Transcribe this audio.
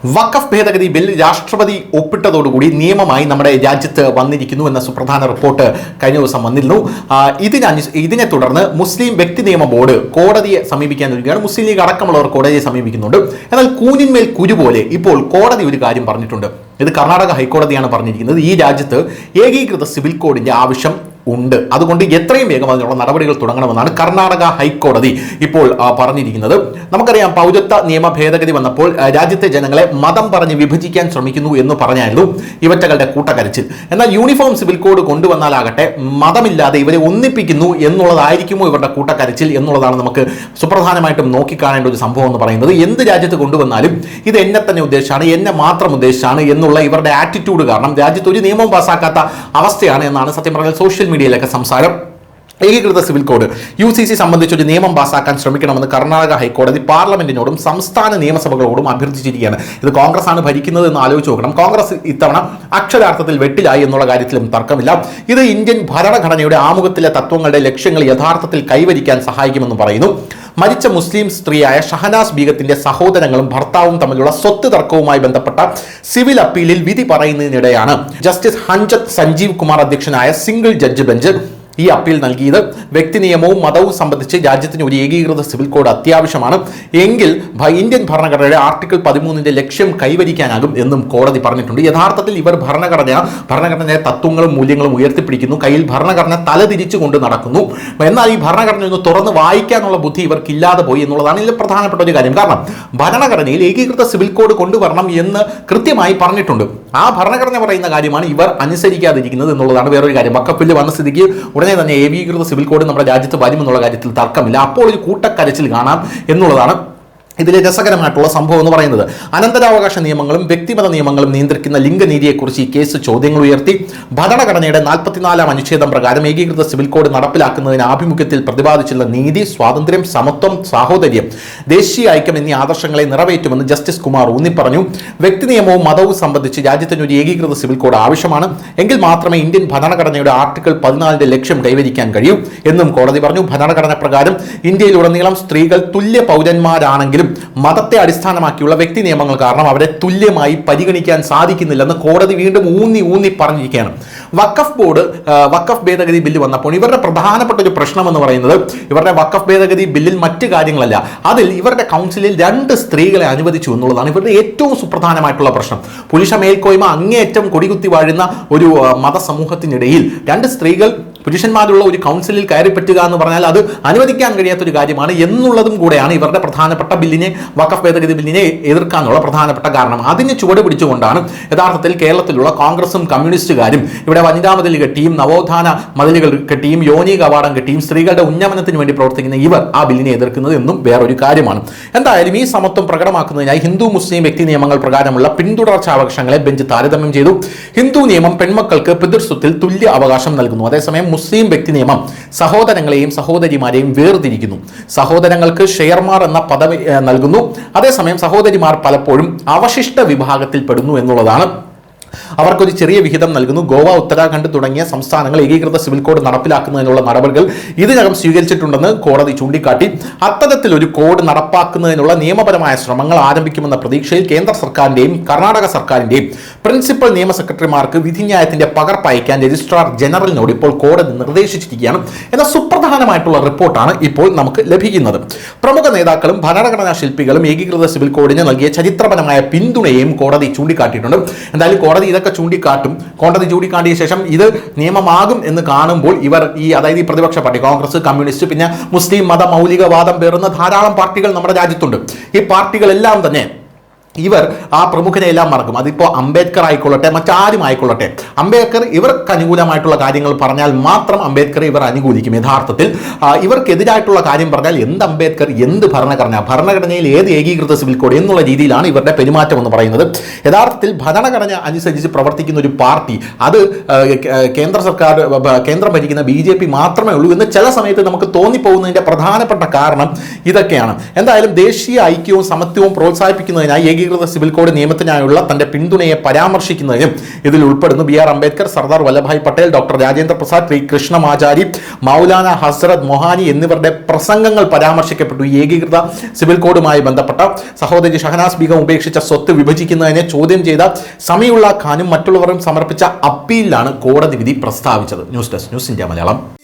വഖഫ് ഭേദഗതി ബിൽ രാഷ്ട്രപതി ഒപ്പിട്ടതോടുകൂടി നിയമമായി നമ്മുടെ രാജ്യത്ത് വന്നിരിക്കുന്നു എന്ന സുപ്രധാന റിപ്പോർട്ട് കഴിഞ്ഞ ദിവസം വന്നിരുന്നു. ഇതിനെ തുടർന്ന് മുസ്ലിം വ്യക്തി നിയമ ബോർഡ് കോടതിയെ സമീപിക്കാൻ ഒരുങ്ങുകയാണ്. മുസ്ലിം ലീഗ് അടക്കമുള്ളവർ കോടതിയെ സമീപിക്കുന്നുണ്ട്. എന്നാൽ കൂനിന്മേൽ കുരു പോലെ ഇപ്പോൾ കോടതി ഒരു കാര്യം പറഞ്ഞിട്ടുണ്ട്. ഇത് കർണാടക ഹൈക്കോടതിയാണ് പറഞ്ഞിരിക്കുന്നത്. ഈ രാജ്യത്ത് ഏകീകൃത സിവിൽ കോഡിന്റെ ആവശ്യം ഉണ്ട്. അതുകൊണ്ട് എത്രയും വേഗം അതിനുള്ള നടപടികൾ തുടങ്ങണമെന്നാണ് കർണാടക ഹൈക്കോടതി ഇപ്പോൾ പറഞ്ഞിരിക്കുന്നത്. നമുക്കറിയാം, പൗരത്വ നിയമ ഭേദഗതി വന്നപ്പോൾ രാജ്യത്തെ ജനങ്ങളെ മതം പറഞ്ഞ് വിഭജിക്കാൻ ശ്രമിക്കുന്നു എന്ന് പറഞ്ഞായിരുന്നു ഇവറ്റകളുടെ കൂട്ടക്കരച്ചിൽ. എന്നാൽ യൂണിഫോം സിവിൽ കോഡ് കൊണ്ടുവന്നാലാകട്ടെ മതമില്ലാതെ ഇവരെ ഒന്നിപ്പിക്കുന്നു എന്നുള്ളതായിരിക്കുമോ ഇവരുടെ കൂട്ടക്കരച്ചിൽ എന്നുള്ളതാണ് നമുക്ക് സുപ്രധാനമായിട്ടും നോക്കിക്കാണേണ്ട ഒരു സംഭവം എന്ന് പറയുന്നത്. എന്ത് രാജ്യത്ത് കൊണ്ടുവന്നാലും ഇത് എന്നെ തന്നെ ഉദ്ദേശിച്ചാണ്, എന്നെ മാത്രം ഉദ്ദേശിച്ചാണ് എന്നുള്ള ഇവരുടെ ആറ്റിറ്റ്യൂഡ് കാരണം രാജ്യത്ത് ഒരു നിയമവും പാസ്സാക്കാത്ത അവസ്ഥയാണ് എന്നാണ് സത്യം പറഞ്ഞാൽ സോഷ്യൽ മീഡിയയിലൊക്കെ സംസാരം. ഏകീകൃത സിവിൽ കോഡ് UCC സംബന്ധിച്ചൊരു നിയമം പാസ്സാക്കാൻ ശ്രമിക്കണമെന്ന് കർണാടക ഹൈക്കോടതി പാർലമെന്റിനോടും സംസ്ഥാന നിയമസഭകളോടും അഭ്യർത്ഥിച്ചിരിക്കുകയാണ്. ഇത് കോൺഗ്രസ് ആണ് ഭരിക്കുന്നത് എന്ന് ആലോചിച്ച് നോക്കണം. കോൺഗ്രസ് ഇത്തവണ അക്ഷരാർത്ഥത്തിൽ വെട്ടിലായി എന്നുള്ള കാര്യത്തിലും തർക്കമില്ല. ഇത് ഇന്ത്യൻ ഭരണഘടനയുടെ ആമുഖത്തിലെ തത്വങ്ങളുടെ ലക്ഷ്യങ്ങൾ യഥാർത്ഥത്തിൽ കൈവരിക്കാൻ സഹായിക്കുമെന്ന് പറയുന്നു. മരിച്ച മുസ്ലിം സ്ത്രീയായ ഷഹനാസ് ബീഗത്തിന്റെ സഹോദരങ്ങളും ഭർത്താവും തമ്മിലുള്ള സ്വത്ത് തർക്കവുമായി ബന്ധപ്പെട്ട സിവിൽ അപ്പീലിൽ വിധി പറയുന്നതിനിടെയാണ് ജസ്റ്റിസ് ഹൻജത് സഞ്ജീവ് കുമാർ അധ്യക്ഷനായ സിംഗിൾ ജഡ്ജ് ബെഞ്ച് ഈ അപ്പീൽ നൽകിയത്. വ്യക്തി നിയമവും മതവും സംബന്ധിച്ച് രാജ്യത്തിന് ഒരു ഏകീകൃത സിവിൽ കോഡ് അത്യാവശ്യമാണ്. എങ്കിൽ ഇന്ത്യൻ ഭരണഘടനയുടെ ആർട്ടിക്കിൾ 13 ലക്ഷ്യം കൈവരിക്കാനാകും എന്നും കോടതി പറഞ്ഞിട്ടുണ്ട്. യഥാർത്ഥത്തിൽ ഇവർ ഭരണഘടനയുടെ തത്വങ്ങളും മൂല്യങ്ങളും ഉയർത്തിപ്പിടിക്കുന്നു. കയ്യിൽ ഭരണഘടന തലതിരിച്ചുകൊണ്ട് നടക്കുന്നു. എന്നാൽ ഈ ഭരണഘടന ഒന്ന് തുറന്ന് വായിക്കാനുള്ള ബുദ്ധി ഇവർക്കില്ലാതെ പോയി എന്നുള്ളതാണ് ഇതിൽ പ്രധാനപ്പെട്ട ഒരു കാര്യം. കാരണം ഭരണഘടനയിൽ ഏകീകൃത സിവിൽ കോഡ് കൊണ്ടുവരണം എന്ന് കൃത്യമായി പറഞ്ഞിട്ടുണ്ട്. ആ ഭരണഘടന പറയുന്ന കാര്യമാണ് ഇവർ അനുസരിക്കാതിരിക്കുന്നത് എന്നുള്ളതാണ് വേറൊരു കാര്യം. വഖഫ് ബില്ല് വന്ന സ്ഥിതിക്ക് ഉടനെ തന്നെ ഏകീകൃത സിവിൽ കോഡ് നമ്മുടെ രാജ്യത്ത് വരുമെന്നുള്ള കാര്യത്തിൽ തർക്കമില്ല. അപ്പോൾ ഒരു കൂട്ടക്കരച്ചിൽ കാണാം എന്നുള്ളതാണ് ഇതിലെ രസകരമായിട്ടുള്ള സംഭവം എന്ന് പറയുന്നത്. അനന്തരാവകാശ നിയമങ്ങളും വ്യക്തിമത നിയമങ്ങളും നിയന്ത്രിക്കുന്ന ലിംഗനീതിയെക്കുറിച്ച് ഈ കേസ് ചോദ്യങ്ങൾ ഉയർത്തി. ഭരണഘടനയുടെ 44-ാം അനുച്ഛേദം പ്രകാരം ഏകീകൃത സിവിൽ കോഡ് നടപ്പിലാക്കുന്നതിന് ആഭിമുഖ്യത്തിൽ പ്രതിപാദിച്ചുള്ള നീതി, സ്വാതന്ത്ര്യം, സമത്വം, സാഹോദര്യം, ദേശീയ ഐക്യം എന്നീ ആദർശങ്ങളെ നിറവേറ്റുമെന്ന് ജസ്റ്റിസ് കുമാർ ഊന്നിപ്പറഞ്ഞു. വ്യക്തി നിയമവും മതവും സംബന്ധിച്ച് രാജ്യത്തിന് ഒരു ഏകീകൃത സിവിൽ കോഡ് ആവശ്യമാണ്. എങ്കിൽ മാത്രമേ ഇന്ത്യൻ ഭരണഘടനയുടെ ആർട്ടിക്കിൾ 14 ലക്ഷ്യം കൈവരിക്കാൻ കഴിയൂ എന്നും കോടതി പറഞ്ഞു. ഭരണഘടന പ്രകാരം ഇന്ത്യയിലുടനീളം സ്ത്രീകൾ തുല്യ പൗരന്മാരാണെങ്കിലും മതത്തെ അടിസ്ഥാനമാക്കിയുള്ള വ്യക്തി നിയമങ്ങൾ കാരണം അവരെ തുല്യമായി പരിഗണിക്കാൻ സാധിക്കുന്നില്ലെന്ന് കോടതി വീണ്ടും ഊന്നി പറഞ്ഞിരിക്കുകയാണ്. വഖഫ് ഭേദഗതി ബില്ല് വന്നപ്പോൾ ഇവരുടെ പ്രധാനപ്പെട്ട ഒരു പ്രശ്നം എന്ന് പറയുന്നത് ഇവരുടെ വഖഫ് ഭേദഗതി ബില്ലിൽ മറ്റ് കാര്യങ്ങളല്ല, അതിൽ ഇവരുടെ കൗൺസിലിൽ 2 സ്ത്രീകളെ അനുവദിച്ചു എന്നുള്ളതാണ് ഇവരുടെ ഏറ്റവും സുപ്രധാനമായിട്ടുള്ള പ്രശ്നം. പുരുഷ മേൽക്കോയ്മ അങ്ങേയറ്റം കൊടികുത്തി വാഴുന്ന ഒരു മതസമൂഹത്തിനിടയിൽ 2 സ്ത്രീകൾ പുരുഷന്മാരുള്ള ഒരു കൗൺസിലിൽ കയറിപ്പറ്റുക എന്ന് പറഞ്ഞാൽ അത് അനുവദിക്കാൻ കഴിയാത്തൊരു കാര്യമാണ് എന്നുള്ളതും കൂടെയാണ് ഇവരുടെ പ്രധാനപ്പെട്ട വഖഫ് ഭേദഗതി ബില്ലിനെ എതിർക്കാനുള്ള പ്രധാനപ്പെട്ട കാരണം. അതിന് ചുവട് പിടിച്ചുകൊണ്ടാണ് യഥാർത്ഥത്തിൽ കേരളത്തിലുള്ള കോൺഗ്രസും കമ്മ്യൂണിസ്റ്റുകാരും ഇവിടെ വനിതാ മതിൽ കെട്ടിയും നവോത്ഥാന മതിലുകൾ കെട്ടിയും യോനി കവാടം കെട്ടിയും സ്ത്രീകളുടെ ഉന്നമനത്തിന് വേണ്ടി പ്രവർത്തിക്കുന്ന ഇവർ ആ ബില്ലിനെ എതിർക്കുന്നത് എന്നും വേറൊരു കാര്യമാണ്. എന്തായാലും ഈ സമത്വം പ്രകടമാക്കുന്നതിനായി ഹിന്ദു മുസ്ലിം വ്യക്തി നിയമങ്ങൾ പ്രകാരമുള്ള പിന്തുടർച്ചാവകാശങ്ങളെ ബെഞ്ച് താരതമ്യം ചെയ്തു. ഹിന്ദു നിയമം പെൺമക്കൾക്ക് പിതൃസ്വത്തിൽ തുല്യ അവകാശം നൽകുന്നു. അതേസമയം മുസ്ലിം വ്യക്തി നിയമം സഹോദരങ്ങളെയും സഹോദരിമാരെയും വേർതിരിക്കുന്നു. സഹോദരങ്ങൾക്ക് ഷെയർമാർ എന്ന പദവി നൽകുന്നു. അതേസമയം സഹോദരിമാർ പലപ്പോഴും അവശിഷ്ട വിഭാഗത്തിൽ പെടുന്നു എന്നുള്ളതാണ്. അവർക്കൊരു ചെറിയ വിഹിതം നൽകുന്നു. ഗോവ, ഉത്തരാഖണ്ഡ് തുടങ്ങിയ സംസ്ഥാനങ്ങൾ ഏകീകൃത സിവിൽ കോഡ് നടപ്പിലാക്കുന്നതിനുള്ള നടപടികൾ ഇതിനകം സ്വീകരിച്ചിട്ടുണ്ടെന്ന് കോടതി ചൂണ്ടിക്കാട്ടി. അത്തരത്തിലൊരു കോഡ് നടപ്പാക്കുന്നതിനുള്ള നിയമപരമായ ശ്രമങ്ങൾ ആരംഭിക്കുമെന്ന പ്രതീക്ഷയിൽ കേന്ദ്ര സർക്കാരിന്റെയും കർണാടക സർക്കാരിന്റെയും പ്രിൻസിപ്പൽ നിയമ സെക്രട്ടറിമാർക്ക് വിധിന്യായത്തിന്റെ പകർപ്പ് അയക്കാൻ രജിസ്ട്രാർ ജനറലിനോട് ഇപ്പോൾ കോടതി നിർദ്ദേശിച്ചിരിക്കുകയാണ് എന്ന സുപ്രധാനമായിട്ടുള്ള റിപ്പോർട്ടാണ് ഇപ്പോൾ നമുക്ക് ലഭിക്കുന്നത്. പ്രമുഖ നേതാക്കളും ഭരണഘടനാ ശില്പികളും ഏകീകൃത സിവിൽ കോഡിന് നൽകിയ ചരിത്രപരമായ പിന്തുണയെയും കോടതി ചൂണ്ടിക്കാട്ടിയിട്ടുണ്ട്. എന്തായാലും കോടതി ഇതൊക്കെ ചൂണ്ടിക്കാട്ടും. കോടതി ചൂണ്ടിക്കാട്ടിയ ശേഷം ഇത് നിയമമാകും എന്ന് കാണുമ്പോൾ ഇവർ അതായത് ഈ പ്രതിപക്ഷ പാർട്ടി കോൺഗ്രസ്, കമ്മ്യൂണിസ്റ്റ്, പിന്നെ മുസ്ലിം മത മൗലികവാദം പേറുന്ന ധാരാളം പാർട്ടികൾ നമ്മുടെ രാജ്യത്തുണ്ട്. ഈ പാർട്ടികളെല്ലാം തന്നെ ഇവർ ആ പ്രമുഖനെ എല്ലാം മറക്കും. അതിപ്പോൾ അംബേദ്കർ ആയിക്കൊള്ളട്ടെ, മറ്റാരും ആയിക്കൊള്ളട്ടെ, അംബേദ്കർ ഇവർക്ക് അനുകൂലമായിട്ടുള്ള കാര്യങ്ങൾ പറഞ്ഞാൽ മാത്രം അംബേദ്കർ ഇവർ അനുകൂലിക്കും. യഥാർത്ഥത്തിൽ ഇവർക്കെതിരായിട്ടുള്ള കാര്യം പറഞ്ഞാൽ എന്ത് അംബേദ്കർ, എന്ത് ഭരണഘടനയിൽ ഏത് ഏകീകൃത സിവിൽ കോഡ് എന്നുള്ള രീതിയിലാണ് ഇവരുടെ പെരുമാറ്റം എന്ന് പറയുന്നത്. യഥാർത്ഥത്തിൽ ഭരണഘടന അനുസരിച്ച് പ്രവർത്തിക്കുന്ന ഒരു പാർട്ടി അത് കേന്ദ്രം ഭരിക്കുന്ന BJP മാത്രമേ ഉള്ളൂ എന്ന് ചില സമയത്ത് നമുക്ക് തോന്നിപ്പോകുന്നതിന്റെ പ്രധാനപ്പെട്ട കാരണം ഇതൊക്കെയാണ്. എന്തായാലും ദേശീയ ഐക്യവും സമത്വവും പ്രോത്സാഹിപ്പിക്കുന്നതിനായി ഏകീകൃത സിവിൽ കോഡ് നിയമത്തിനായുള്ള തന്റെ പിന്തുണയെ പരാമർശിക്കുന്നതിനും ഇതിൽ ഉൾപ്പെടുന്നു. BR Ambedkar, Sardar Vallabhbhai Patel, doctor Rajendra Prasad, P. Krishnamachari, Maulana Hazrat Mohani എന്നിവരുടെ പ്രസംഗങ്ങൾ പരാമർശിക്കപ്പെട്ടു. ഈ ഏകീകൃത സിവിൽ കോഡുമായി ബന്ധപ്പെട്ട സഹോദരി ഷഹനാസ് ബീഗം ഉപേക്ഷിച്ച സ്വത്ത് വിഭജിക്കുന്നതിനെ ചോദ്യം ചെയ്ത സമീഉള്ള ഖാനും മറ്റുള്ളവരും സമർപ്പിച്ച അപ്പീലിലാണ് കോടതി വിധി പ്രസ്താവിച്ചത്. News desk, news India Malayalam.